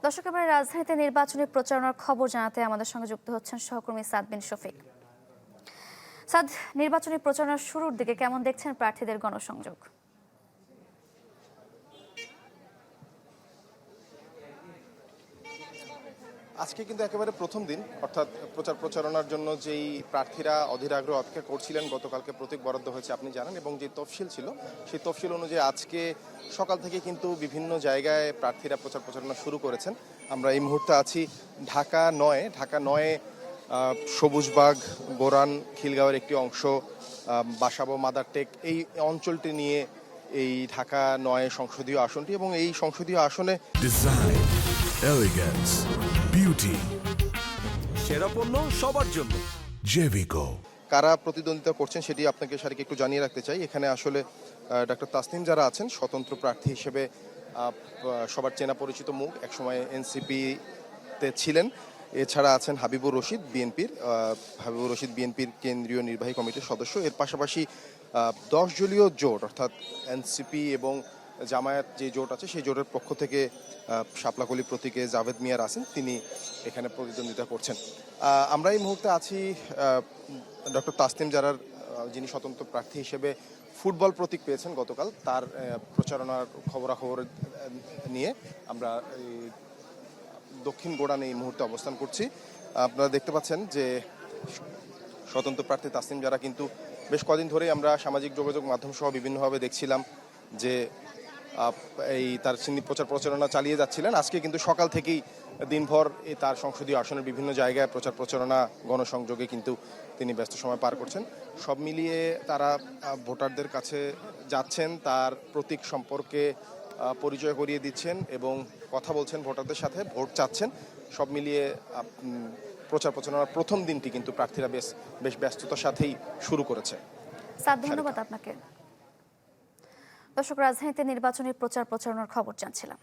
দর্শক, এবারে রাজধানীতে নির্বাচনী প্রচারণার খবর জানাতে আমাদের সঙ্গে যুক্ত হচ্ছেন সহকর্মী সাদ বিন শফিক। সাদ, নির্বাচনী প্রচারণার শুরুর দিকে কেমন দেখছেন প্রার্থীদের গণসংযোগ? আজকে কিন্তু একেবারে প্রথম দিন, অর্থাৎ প্রচারণার জন্য যেই প্রার্থীরা অধীর আগ্রহ অপেক্ষা করছিলেন, গতকালকে প্রতীক বরাদ্দ হয়েছে আপনি জানেন, এবং যে তফসিল ছিল সেই তফসিল অনুযায়ী আজকে সকাল থেকে কিন্তু বিভিন্ন জায়গায় প্রার্থীরা প্রচারণা শুরু করেছেন। আমরা এই মুহূর্তে আছি ঢাকা নয়ে সবুজবাগ, বোরান, খিলগাঁওয়ের একটি অংশ, বাসাবো, মাদারটেক, এই অঞ্চলটি নিয়ে এই ঢাকা নয় সংসদীয় আসনটি, এবং এই সংসদীয় আসনে ডিজাইন, এলিগেন্স, বিউটি, সেরা পণ্য সবার জন্য। জেভিকো। কারা প্রতিদ্বন্দ্বিতা করছেন সেটি আপনাকে সারিকে একটু জানিয়ে রাখতে চাই। এখানে আসলে ডক্টর তাসনিম যারা আছেন স্বতন্ত্র প্রার্থী হিসেবে সবার চেনা পরিচিত মুখ, একসময় এনসিপিতে ছিলেন। এছাড়া আছেন হাবিবুর রশিদ বিএনপির কেন্দ্রীয় নির্বাহী কমিটির সদস্য। এর পাশাপাশি 10 দলীয় জোট, অর্থাৎ এনসিপি এবং জামায়াত যে জোট আছে সেই জোটের পক্ষ থেকে শাপলাকলি প্রতীকে জাভেদ মিয়ার আছেন, তিনি এখানে প্রতিদ্বন্দ্বিতা করছেন। আমরা এই মুহূর্তে আছি ডক্টর তাসনিম জারার, যিনি স্বতন্ত্র প্রার্থী হিসেবে ফুটবল প্রতীক পেয়েছেন গতকাল, তার প্রচারণার খবরাখবর নিয়ে আমরা দক্ষিণ গোড়ানে এই মুহূর্তে অবস্থান করছি। আপনারা দেখতে পাচ্ছেন যে স্বতন্ত্র প্রার্থী তাসনিম জারা কিন্তু বেশ কদিন ধরেই আমরা সামাজিক যোগাযোগ মাধ্যম সহ বিভিন্নভাবে দেখছিলাম যে তার তিনি প্রচারণা চালিয়ে যাচ্ছিলেন। আজকে কিন্তু সকাল থেকেই দিনভর তার সংসদীয় আসনের বিভিন্ন জায়গায় প্রচারণা, গণসংযোগে কিন্তু তিনি ব্যস্ত সময় পার করছেন। সব মিলিয়ে তারা ভোটারদের কাছে যাচ্ছেন, তার প্রতীক সম্পর্কে পরিচয় করিয়ে দিচ্ছেন এবং কথা বলছেন ভোটারদের সাথে, ভোট চাচ্ছেন। সব মিলিয়ে প্রচারণার প্রথম দিনটি কিন্তু প্রার্থীরা বেশ ব্যস্ততার সাথেই শুরু করেছে। সাদ, ধন্যবাদ আপনাকে। দর্শক, রাজধানীতে নির্বাচনী প্রচারণার খবর জানছিলাম।